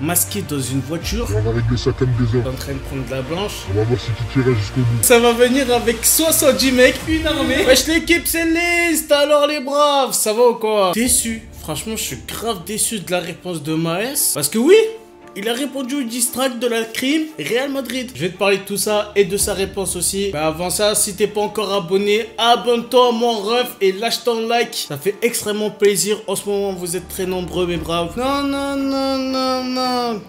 Masqué dans une voiture, On va régler ça comme des hommes. en train de prendre de la blanche. On va voir si tu tirais jusqu'au bout. Ça va venir avec 70 mecs, une armée. Wesh l'équipe, c'est liste, alors les braves, ça va ou quoi? Déçu, franchement je suis grave déçu de la réponse de Maes. Parce que oui, il a répondu au distract de la crime Real Madrid. Je vais te parler de tout ça et de sa réponse aussi. Mais avant ça, si t'es pas encore abonné, abonne-toi mon ref et lâche ton like. Ça fait extrêmement plaisir. En ce moment, vous êtes très nombreux mes braves. Non, non, non, non, non.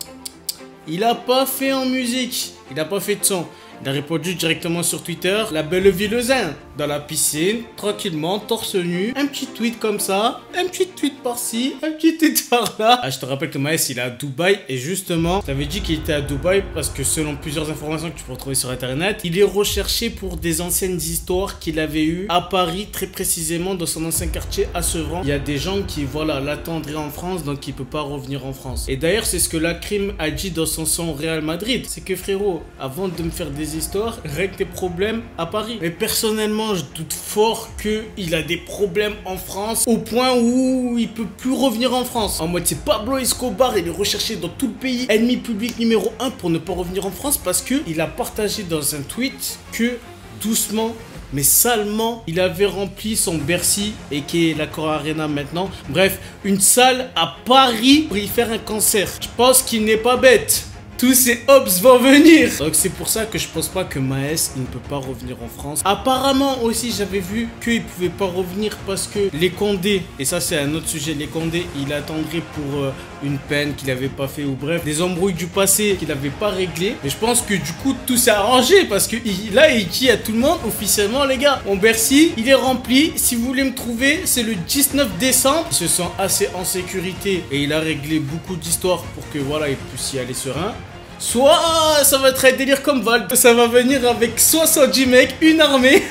Il a pas fait en musique. Il a pas fait de son. Il a répondu directement sur Twitter. La belle vie le zen. Dans la piscine, tranquillement, torse nu. Un petit tweet comme ça. Un petit tweet par-ci. Un petit tweet par-là. Ah, je te rappelle que Maes, il est à Dubaï. Et justement, je t'avais dit qu'il était à Dubaï parce que selon plusieurs informations que tu peux retrouver sur Internet, il est recherché pour des anciennes histoires qu'il avait eues à Paris, très précisément dans son ancien quartier à Sevran. Il y a des gens qui, voilà, l'attendraient en France, donc il peut pas revenir en France. Et d'ailleurs, c'est ce que la crime a dit dans son son Real Madrid. C'est que frérot, avant de me faire des histoires, règle tes problèmes à Paris. Mais personnellement, je doute fort qu'il a des problèmes en France au point où il peut plus revenir en France. En mode, c'est Pablo Escobar, il est recherché dans tout le pays, ennemi public numéro 1 pour ne pas revenir en France parce que il a partagé dans un tweet que doucement mais salement, il avait rempli son Bercy et qui est l'Accor Arena maintenant. Bref, une salle à Paris pour y faire un concert. Je pense qu'il n'est pas bête. Tous ces hops vont venir. Donc c'est pour ça que je pense pas que Maes il ne peut pas revenir en France. Apparemment aussi j'avais vu qu'il pouvait pas revenir parce que les Condés, et ça c'est un autre sujet, les Condés il attendrait pour une peine qu'il avait pas fait ou bref des embrouilles du passé qu'il avait pas réglé. Mais je pense que du coup tout s'est arrangé parce que là il dit à tout le monde officiellement les gars, mon Bercy il est rempli. Si vous voulez me trouver c'est le 19 décembre. Il se sent assez en sécurité et il a réglé beaucoup d'histoires pour que voilà il puisse y aller serein. Soit ça va être un délire comme Val, ça va venir avec 70 mecs, une armée.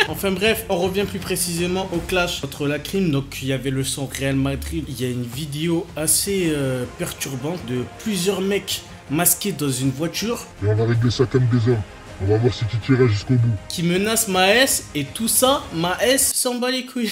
Enfin bref, on revient plus précisément au clash entre la crime. Donc il y avait le son Real Madrid. Il y a une vidéo assez perturbante de plusieurs mecs masqués dans une voiture. Et on va régler ça comme des hommes. On va voir si tu tirais jusqu'au bout. Qui menacent Maes et tout ça, Maes s'en bat les couilles.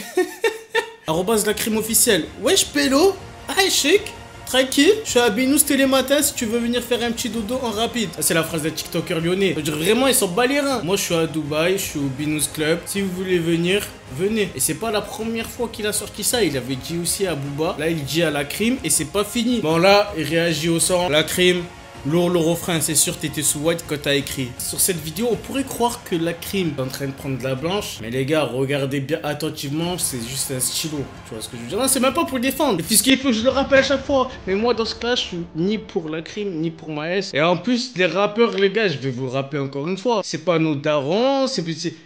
Arrobase la crime officielle. Wesh pélo, hi chic. Tranquille, je suis à Binous Télématin si tu veux venir faire un petit dodo en rapide. Ça, c'est la phrase des TikTokers lyonnais. Je veux dire, vraiment, ils sont bas les reins. Moi, je suis à Dubaï, je suis au Binous Club. Si vous voulez venir, venez. Et c'est pas la première fois qu'il a sorti ça. Il avait dit aussi à Booba. Là, il dit à la crime et c'est pas fini. Bon, là, il réagit au son. La crime. Lourd le refrain, c'est sûr t'étais sous white quand t'as écrit. Sur cette vidéo, on pourrait croire que la crime est en train de prendre de la blanche. Mais les gars, regardez bien attentivement, c'est juste un stylo. Tu vois ce que je veux dire? Non, c'est même pas pour le défendre. Puisqu'il faut que je le rappelle à chaque fois. Mais moi, dans ce cas, je suis ni pour la crime, ni pour Maes. Et en plus, les rappeurs, les gars, je vais vous le rappeler encore une fois. C'est pas nos darons, c'est...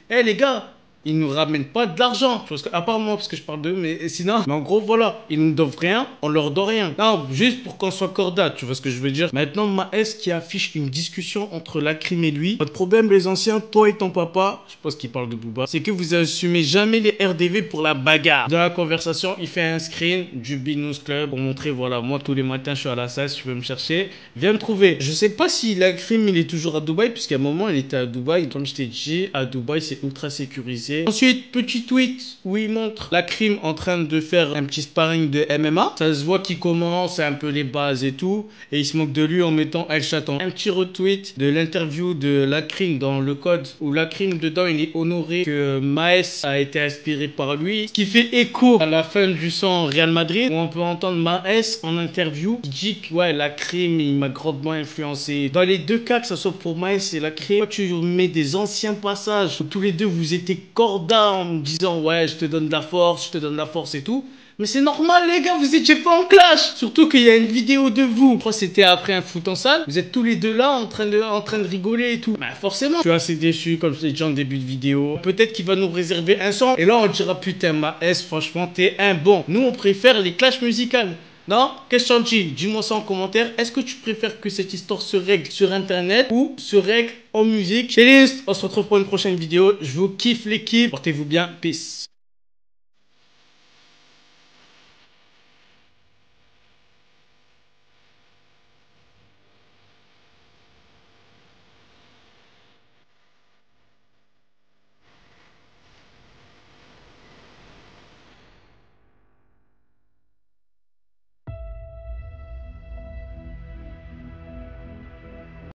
Eh les gars, ils nous ramènent pas de l'argent. Parce que, à part moi, parce que je parle d'eux, mais sinon. Mais en gros, voilà. Ils nous doivent rien, on leur doit rien. Non, juste pour qu'on soit cordat, tu vois ce que je veux dire. Maintenant, Maes qui affiche une discussion entre la crime et lui. Votre problème, les anciens, toi et ton papa, je pense qu'il parle de Booba, c'est que vous assumez jamais les RDV pour la bagarre. Dans la conversation, il fait un screen du Binous Club pour montrer, voilà, moi tous les matins, je suis à la salle, si tu veux me chercher, viens me trouver. Je sais pas si la crime, il est toujours à Dubaï, puisqu'à un moment, il était à Dubaï. Comme je t'ai dit, à Dubaï, c'est ultra sécurisé. Ensuite, petit tweet où il montre la crime en train de faire un petit sparring de MMA. Ça se voit qu'il commence un peu les bases et tout. Et il se moque de lui en mettant El Chaton. Un petit retweet de l'interview de la crime dans le code où la crime dedans il est honoré que Maes a été inspiré par lui. Ce qui fait écho à la fin du son Real Madrid où on peut entendre Maes en interview qui dit que ouais, la crime il m'a grandement influencé. Dans les deux cas, que ce soit pour Maes et la crime, toi, tu mets des anciens passages où tous les deux vous étiez corda en me disant ouais je te donne de la force, je te donne de la force et tout. Mais c'est normal les gars, vous étiez pas en clash. Surtout qu'il y a une vidéo de vous. Je crois que c'était après un foot en salle. Vous êtes tous les deux là en train de rigoler et tout. Bah forcément. Je suis assez déçu comme je l'ai dit en début de vidéo. Peut-être qu'il va nous réserver un son. Et là on dira putain Maes franchement t'es un bon. Nous on préfère les clashs musicales. Non? Question G, dis-moi ça en commentaire. Est-ce que tu préfères que cette histoire se règle sur internet ou se règle en musique? C'est liste. On se retrouve pour une prochaine vidéo. Je vous kiffe l'équipe. Portez-vous bien. Peace.